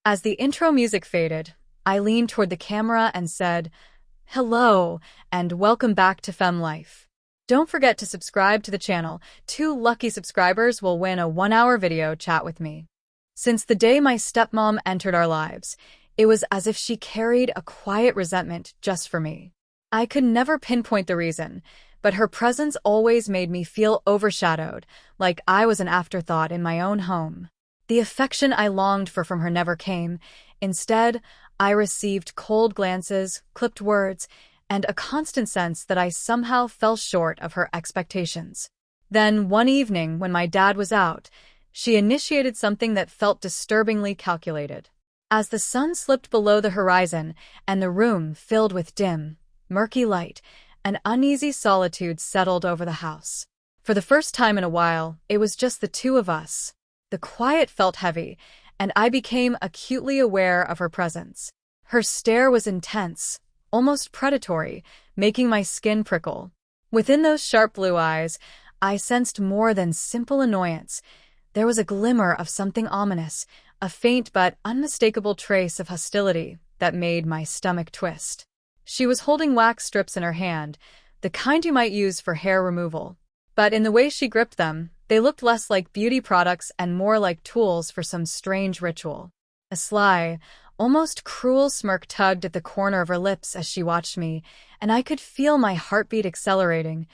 As the intro music faded, I leaned toward the camera and said, "Hello, and welcome back to Fem Life." Don't forget to subscribe to the channel. 2 lucky subscribers will win a 1-hour video chat with me. Since the day my stepmom entered our lives, it was as if she carried a quiet resentment just for me. I could never pinpoint the reason, but her presence always made me feel overshadowed, like I was an afterthought in my own home. The affection I longed for from her never came. Instead, I received cold glances, clipped words, and a constant sense that I somehow fell short of her expectations. Then, one evening, when my dad was out, she initiated something that felt disturbingly calculated. As the sun slipped below the horizon and the room filled with dim, murky light, an uneasy solitude settled over the house. For the first time in a while, it was just the two of us. The quiet felt heavy, and I became acutely aware of her presence. Her stare was intense, almost predatory, making my skin prickle. Within those sharp blue eyes, I sensed more than simple annoyance. There was a glimmer of something ominous, a faint but unmistakable trace of hostility that made my stomach twist. She was holding wax strips in her hand, the kind you might use for hair removal. But in the way she gripped them, they looked less like beauty products and more like tools for some strange ritual. A sly, almost cruel smirk tugged at the corner of her lips as she watched me, and I could feel my heartbeat accelerating,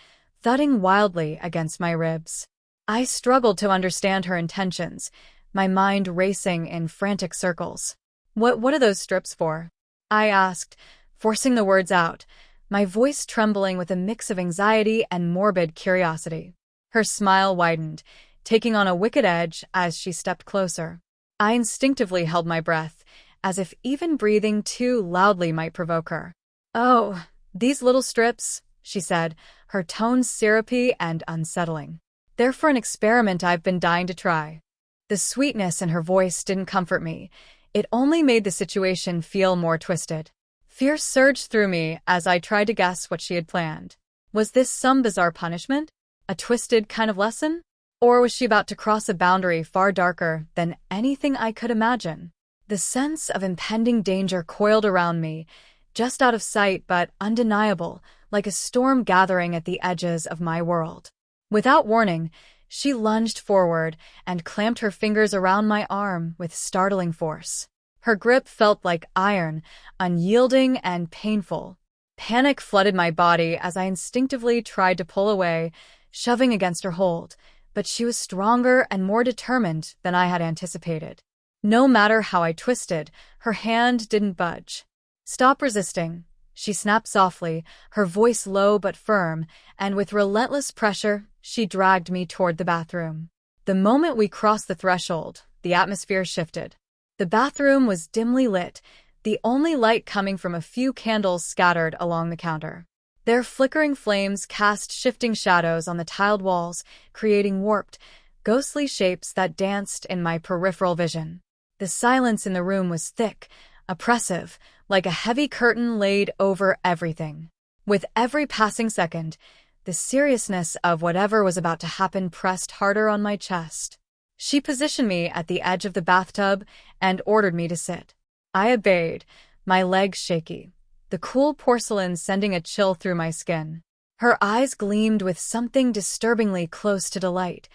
thudding wildly against my ribs. I struggled to understand her intentions, my mind racing in frantic circles. What are those strips for?" I asked, forcing the words out, my voice trembling with a mix of anxiety and morbid curiosity. Her smile widened, taking on a wicked edge as she stepped closer. I instinctively held my breath, as if even breathing too loudly might provoke her. "Oh, these little strips," she said, her tone syrupy and unsettling. "They're for an experiment I've been dying to try." The sweetness in her voice didn't comfort me. It only made the situation feel more twisted. Fear surged through me as I tried to guess what she had planned. Was this some bizarre punishment? A twisted kind of lesson? Or was she about to cross a boundary far darker than anything I could imagine? The sense of impending danger coiled around me, just out of sight but undeniable, like a storm gathering at the edges of my world. Without warning, she lunged forward and clamped her fingers around my arm with startling force. Her grip felt like iron, unyielding and painful. Panic flooded my body as I instinctively tried to pull away, shoving against her hold, but she was stronger and more determined than I had anticipated. No matter how I twisted, her hand didn't budge. "Stop resisting," she snapped softly, her voice low but firm, and with relentless pressure, she dragged me toward the bathroom. The moment we crossed the threshold, the atmosphere shifted. The bathroom was dimly lit, the only light coming from a few candles scattered along the counter. Their flickering flames cast shifting shadows on the tiled walls, creating warped, ghostly shapes that danced in my peripheral vision. The silence in the room was thick, oppressive, like a heavy curtain laid over everything. With every passing second, the seriousness of whatever was about to happen pressed harder on my chest. She positioned me at the edge of the bathtub and ordered me to sit. I obeyed, my legs shaky, the cool porcelain sending a chill through my skin. Her eyes gleamed with something disturbingly close to delight,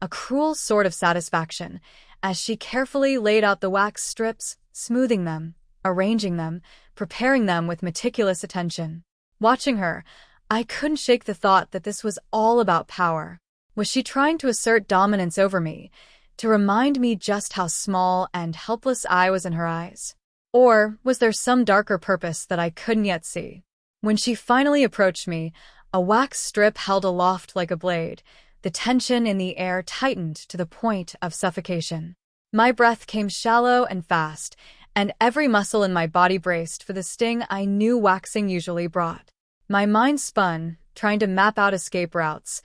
a cruel sort of satisfaction, as she carefully laid out the wax strips, smoothing them, arranging them, preparing them with meticulous attention. Watching her, I couldn't shake the thought that this was all about power. Was she trying to assert dominance over me, to remind me just how small and helpless I was in her eyes? Or was there some darker purpose that I couldn't yet see? When she finally approached me, a wax strip held aloft like a blade, the tension in the air tightened to the point of suffocation. My breath came shallow and fast, and every muscle in my body braced for the sting I knew waxing usually brought. My mind spun, trying to map out escape routes,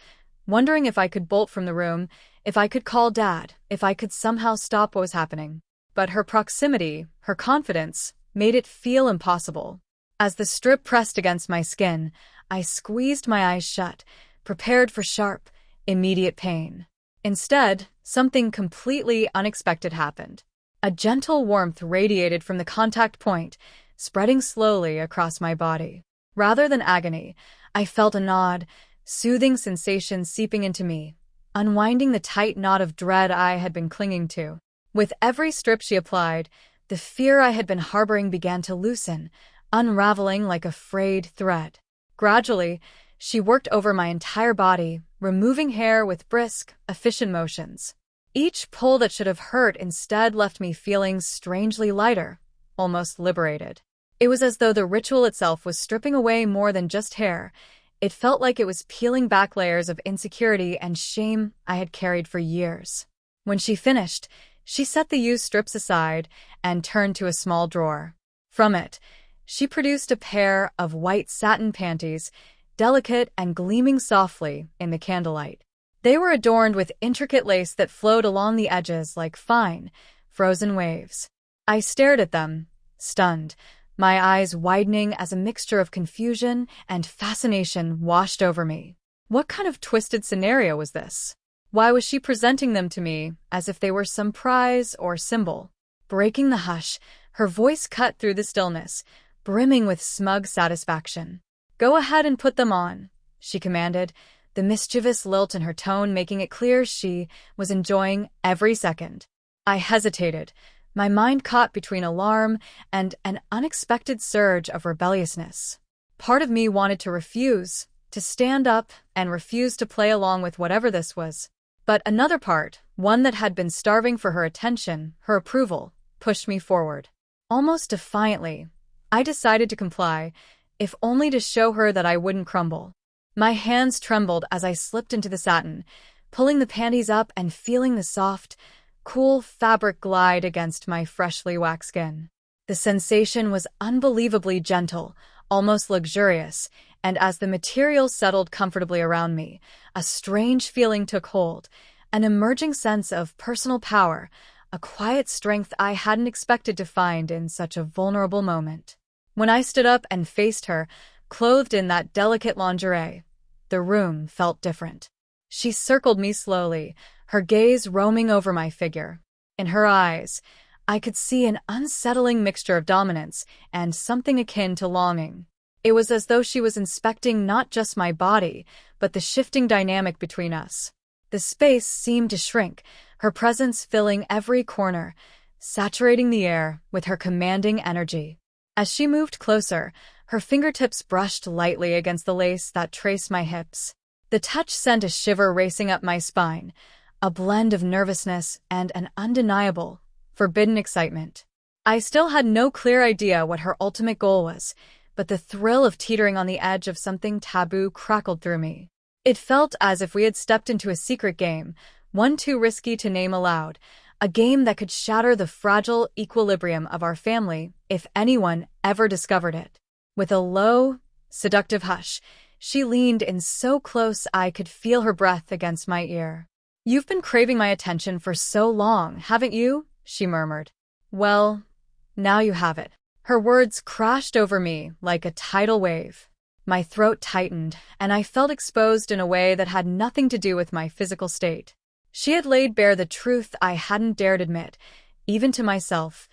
wondering if I could bolt from the room, if I could call Dad, if I could somehow stop what was happening. But her proximity, her confidence, made it feel impossible. As the strip pressed against my skin, I squeezed my eyes shut, prepared for sharp, immediate pain. Instead, something completely unexpected happened. A gentle warmth radiated from the contact point, spreading slowly across my body. Rather than agony, I felt a nod, soothing sensation seeping into me, unwinding the tight knot of dread I had been clinging to. With every strip she applied, the fear I had been harboring began to loosen, unraveling like a frayed thread. Gradually, she worked over my entire body, removing hair with brisk, efficient motions. Each pull that should have hurt instead left me feeling strangely lighter, almost liberated. It was as though the ritual itself was stripping away more than just hair. It felt like it was peeling back layers of insecurity and shame I had carried for years. When she finished, she set the used strips aside and turned to a small drawer. From it, she produced a pair of white satin panties, delicate and gleaming softly in the candlelight. They were adorned with intricate lace that flowed along the edges like fine, frozen waves. I stared at them, stunned, my eyes widening as a mixture of confusion and fascination washed over me. What kind of twisted scenario was this? Why was she presenting them to me as if they were some prize or symbol? Breaking the hush, her voice cut through the stillness, brimming with smug satisfaction. "Go ahead and put them on," she commanded, the mischievous lilt in her tone making it clear she was enjoying every second. I hesitated, my mind caught between alarm and an unexpected surge of rebelliousness. Part of me wanted to refuse, to stand up and refuse to play along with whatever this was. But another part, one that had been starving for her attention, her approval, pushed me forward. Almost defiantly, I decided to comply, if only to show her that I wouldn't crumble. My hands trembled as I slipped into the satin, pulling the panties up and feeling the soft, cool fabric glide against my freshly waxed skin. The sensation was unbelievably gentle, almost luxurious, and as the material settled comfortably around me, a strange feeling took hold, an emerging sense of personal power, a quiet strength I hadn't expected to find in such a vulnerable moment. When I stood up and faced her, clothed in that delicate lingerie, the room felt different. She circled me slowly, her gaze roaming over my figure. In her eyes, I could see an unsettling mixture of dominance and something akin to longing. It was as though she was inspecting not just my body, but the shifting dynamic between us. The space seemed to shrink, her presence filling every corner, saturating the air with her commanding energy. As she moved closer, her fingertips brushed lightly against the lace that traced my hips. The touch sent a shiver racing up my spine, a blend of nervousness and an undeniable, forbidden excitement. I still had no clear idea what her ultimate goal was, but the thrill of teetering on the edge of something taboo crackled through me. It felt as if we had stepped into a secret game, one too risky to name aloud, a game that could shatter the fragile equilibrium of our family if anyone ever discovered it. With a low, seductive hush, she leaned in so close I could feel her breath against my ear. "You've been craving my attention for so long, haven't you?" she murmured. "Well, now you have it." Her words crashed over me like a tidal wave. My throat tightened, and I felt exposed in a way that had nothing to do with my physical state. She had laid bare the truth I hadn't dared admit, even to myself.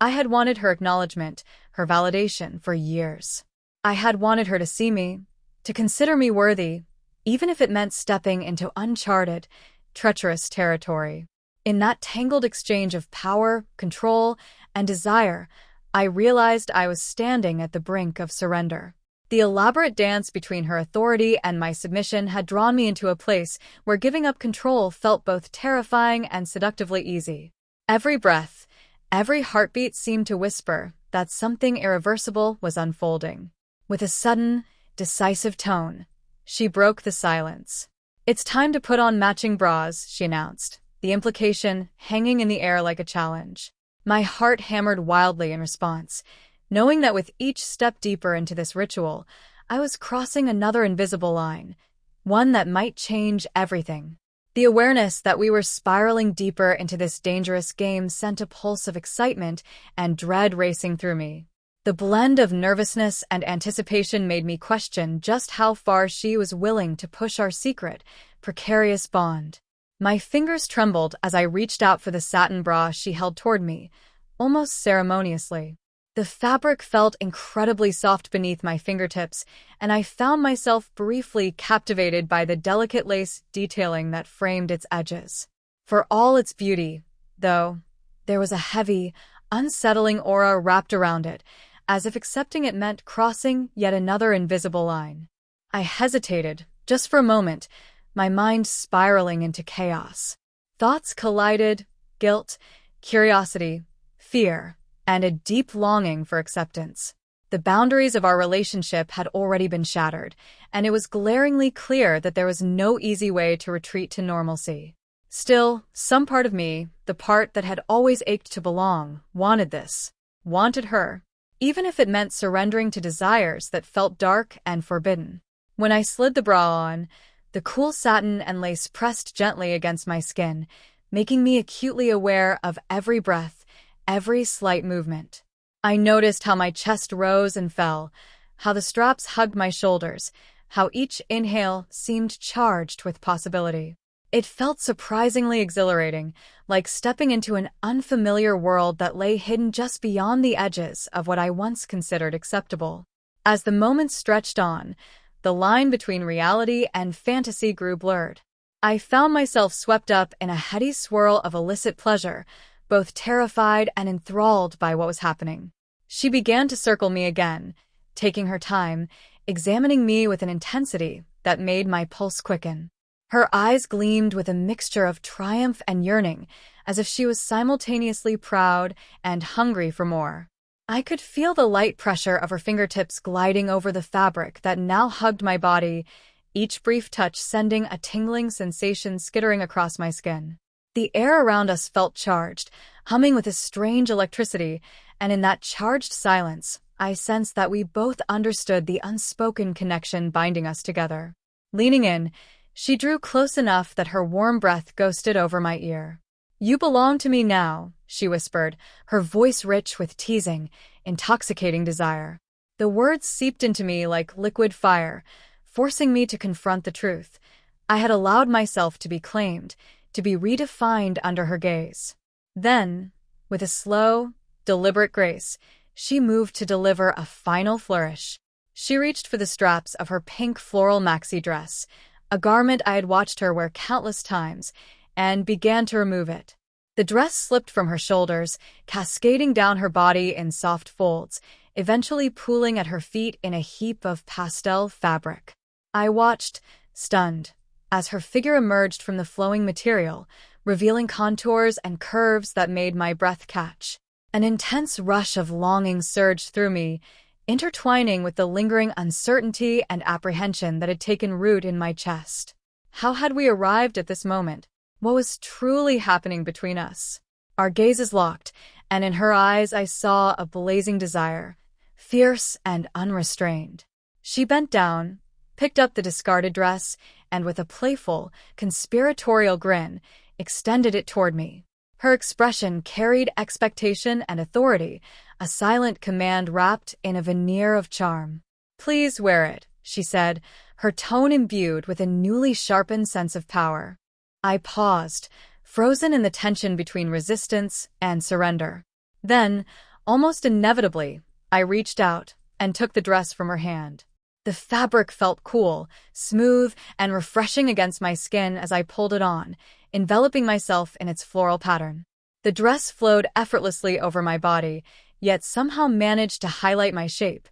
I had wanted her acknowledgement, her validation for years. I had wanted her to see me, to consider me worthy, even if it meant stepping into uncharted, treacherous territory. In that tangled exchange of power, control, and desire, I realized I was standing at the brink of surrender. The elaborate dance between her authority and my submission had drawn me into a place where giving up control felt both terrifying and seductively easy. Every breath, every heartbeat seemed to whisper that something irreversible was unfolding. With a sudden, decisive tone, she broke the silence. "It's time to put on matching bras," she announced, the implication hanging in the air like a challenge. My heart hammered wildly in response, knowing that with each step deeper into this ritual, I was crossing another invisible line, one that might change everything. The awareness that we were spiraling deeper into this dangerous game sent a pulse of excitement and dread racing through me. The blend of nervousness and anticipation made me question just how far she was willing to push our secret, precarious bond. My fingers trembled as I reached out for the satin bra she held toward me, almost ceremoniously. The fabric felt incredibly soft beneath my fingertips, and I found myself briefly captivated by the delicate lace detailing that framed its edges. For all its beauty, though, there was a heavy, unsettling aura wrapped around it, as if accepting it meant crossing yet another invisible line. I hesitated, just for a moment, my mind spiraling into chaos. Thoughts collided: guilt, curiosity, fear, and a deep longing for acceptance. The boundaries of our relationship had already been shattered, and it was glaringly clear that there was no easy way to retreat to normalcy. Still, some part of me, the part that had always ached to belong, wanted this, wanted her, even if it meant surrendering to desires that felt dark and forbidden. When I slid the bra on, the cool satin and lace pressed gently against my skin, making me acutely aware of every breath, every slight movement. I noticed how my chest rose and fell, how the straps hugged my shoulders, how each inhale seemed charged with possibility. It felt surprisingly exhilarating, like stepping into an unfamiliar world that lay hidden just beyond the edges of what I once considered acceptable. As the moments stretched on, the line between reality and fantasy grew blurred. I found myself swept up in a heady swirl of illicit pleasure, both terrified and enthralled by what was happening. She began to circle me again, taking her time, examining me with an intensity that made my pulse quicken. Her eyes gleamed with a mixture of triumph and yearning, as if she was simultaneously proud and hungry for more. I could feel the light pressure of her fingertips gliding over the fabric that now hugged my body, each brief touch sending a tingling sensation skittering across my skin. The air around us felt charged, humming with a strange electricity, and in that charged silence, I sensed that we both understood the unspoken connection binding us together. Leaning in, she drew close enough that her warm breath ghosted over my ear. "You belong to me now," she whispered, her voice rich with teasing, intoxicating desire. The words seeped into me like liquid fire, forcing me to confront the truth. I had allowed myself to be claimed, to be redefined under her gaze. Then, with a slow, deliberate grace, she moved to deliver a final flourish. She reached for the straps of her pink floral maxi dress, a garment I had watched her wear countless times, and began to remove it. The dress slipped from her shoulders, cascading down her body in soft folds, eventually pooling at her feet in a heap of pastel fabric. I watched, stunned, as her figure emerged from the flowing material, revealing contours and curves that made my breath catch. An intense rush of longing surged through me, intertwining with the lingering uncertainty and apprehension that had taken root in my chest. How had we arrived at this moment? What was truly happening between us? Our gazes locked, and in her eyes I saw a blazing desire, fierce and unrestrained. She bent down, picked up the discarded dress, and with a playful, conspiratorial grin, extended it toward me. Her expression carried expectation and authority, a silent command wrapped in a veneer of charm. "Please wear it," she said, her tone imbued with a newly sharpened sense of power. I paused, frozen in the tension between resistance and surrender. Then, almost inevitably, I reached out and took the dress from her hand. The fabric felt cool, smooth, and refreshing against my skin as I pulled it on, enveloping myself in its floral pattern. The dress flowed effortlessly over my body, yet somehow managed to highlight my shape,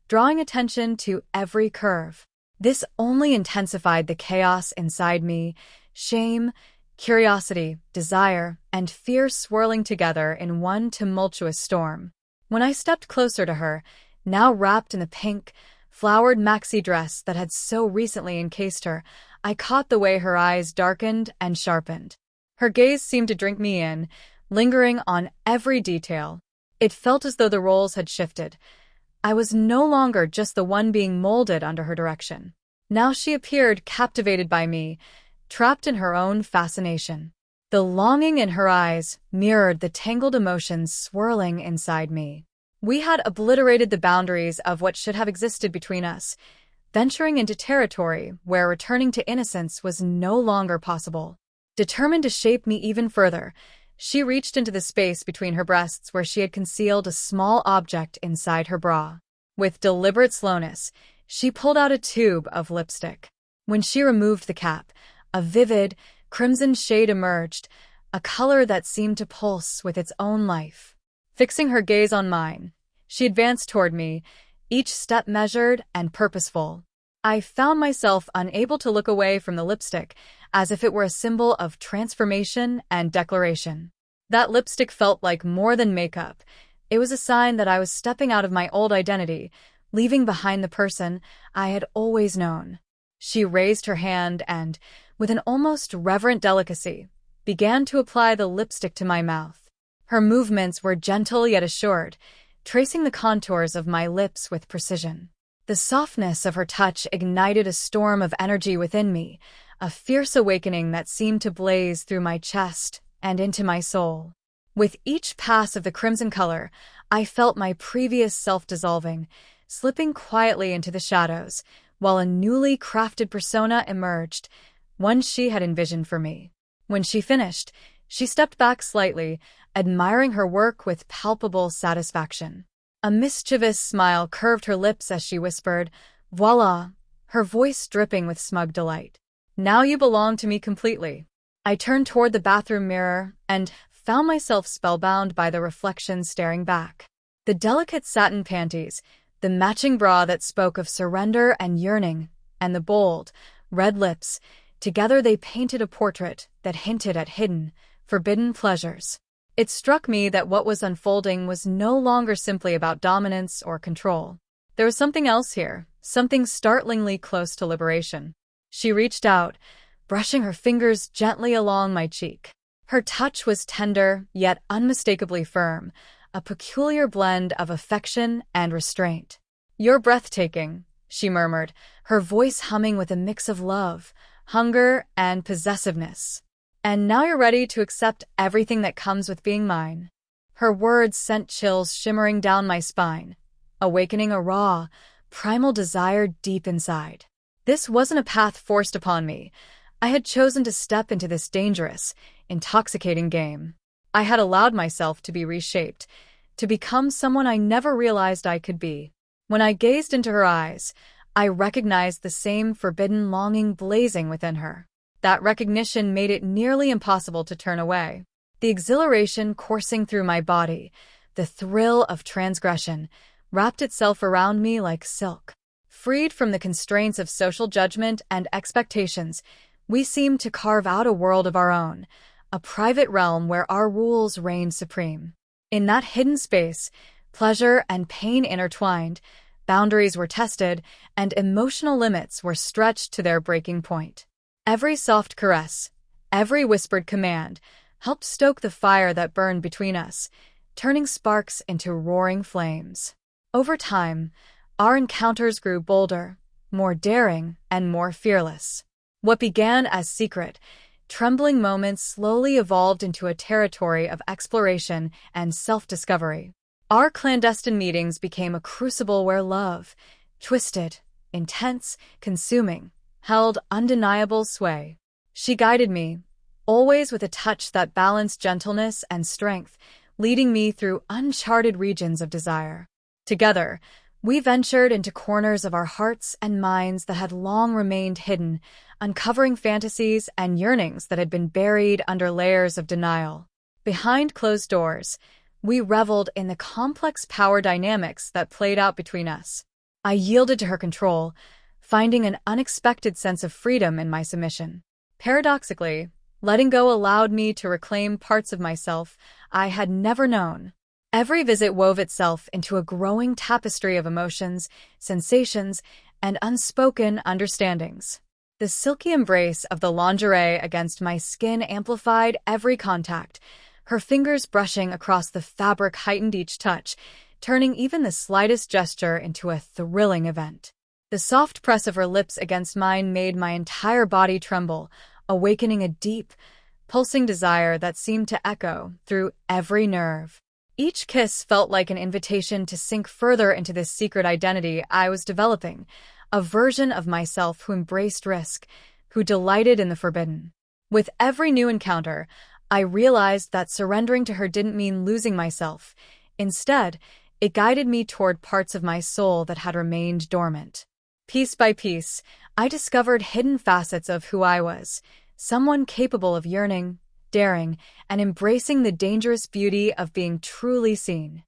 drawing attention to every curve. This only intensified the chaos inside me, shame, curiosity, desire, and fear swirling together in one tumultuous storm. When I stepped closer to her, now wrapped in the pink, flowered maxi dress that had so recently encased her, I caught the way her eyes darkened and sharpened. Her gaze seemed to drink me in, lingering on every detail. It felt as though the roles had shifted. I was no longer just the one being molded under her direction. Now she appeared captivated by me, trapped in her own fascination. The longing in her eyes mirrored the tangled emotions swirling inside me. We had obliterated the boundaries of what should have existed between us, venturing into territory where returning to innocence was no longer possible. Determined to shape me even further, she reached into the space between her breasts where she had concealed a small object inside her bra. With deliberate slowness, she pulled out a tube of lipstick. When she removed the cap, a vivid, crimson shade emerged, a color that seemed to pulse with its own life. Fixing her gaze on mine, she advanced toward me, each step measured and purposeful. I found myself unable to look away from the lipstick, as if it were a symbol of transformation and declaration. That lipstick felt like more than makeup. It was a sign that I was stepping out of my old identity, leaving behind the person I had always known. She raised her hand and, with an almost reverent delicacy, began to apply the lipstick to my mouth. Her movements were gentle yet assured, tracing the contours of my lips with precision. The softness of her touch ignited a storm of energy within me, a fierce awakening that seemed to blaze through my chest and into my soul. With each pass of the crimson color, I felt my previous self dissolving, slipping quietly into the shadows, while a newly crafted persona emerged, one she had envisioned for me. When she finished, she stepped back slightly, admiring her work with palpable satisfaction. A mischievous smile curved her lips as she whispered, "Voila," her voice dripping with smug delight. "Now you belong to me completely." I turned toward the bathroom mirror and found myself spellbound by the reflection staring back. The delicate satin panties, the matching bra that spoke of surrender and yearning, and the bold, red lips, together they painted a portrait that hinted at hidden, forbidden pleasures. It struck me that what was unfolding was no longer simply about dominance or control. There was something else here, something startlingly close to liberation. She reached out, brushing her fingers gently along my cheek. Her touch was tender, yet unmistakably firm, a peculiar blend of affection and restraint. "You're breathtaking," she murmured, her voice humming with a mix of love, hunger, and possessiveness. "And now you're ready to accept everything that comes with being mine." Her words sent chills shimmering down my spine, awakening a raw, primal desire deep inside. This wasn't a path forced upon me. I had chosen to step into this dangerous, intoxicating game. I had allowed myself to be reshaped, to become someone I never realized I could be. When I gazed into her eyes, I recognized the same forbidden longing blazing within her. That recognition made it nearly impossible to turn away. The exhilaration coursing through my body, the thrill of transgression, wrapped itself around me like silk. Freed from the constraints of social judgment and expectations, we seemed to carve out a world of our own, a private realm where our rules reigned supreme. In that hidden space, pleasure and pain intertwined, boundaries were tested, and emotional limits were stretched to their breaking point. Every soft caress, every whispered command, helped stoke the fire that burned between us, turning sparks into roaring flames. Over time, our encounters grew bolder, more daring, and more fearless. What began as secret, trembling moments slowly evolved into a territory of exploration and self-discovery. Our clandestine meetings became a crucible where love, twisted, intense, consuming, held undeniable sway. She guided me, always with a touch that balanced gentleness and strength, leading me through uncharted regions of desire. Together, we ventured into corners of our hearts and minds that had long remained hidden, uncovering fantasies and yearnings that had been buried under layers of denial. Behind closed doors, we reveled in the complex power dynamics that played out between us. I yielded to her control, finding an unexpected sense of freedom in my submission. Paradoxically, letting go allowed me to reclaim parts of myself I had never known. Every visit wove itself into a growing tapestry of emotions, sensations, and unspoken understandings. The silky embrace of the lingerie against my skin amplified every contact. Her fingers brushing across the fabric heightened each touch, turning even the slightest gesture into a thrilling event. The soft press of her lips against mine made my entire body tremble, awakening a deep, pulsing desire that seemed to echo through every nerve. Each kiss felt like an invitation to sink further into this secret identity I was developing, a version of myself who embraced risk, who delighted in the forbidden. With every new encounter, I realized that surrendering to her didn't mean losing myself. Instead, it guided me toward parts of my soul that had remained dormant. Piece by piece, I discovered hidden facets of who I was, someone capable of yearning, daring, and embracing the dangerous beauty of being truly seen.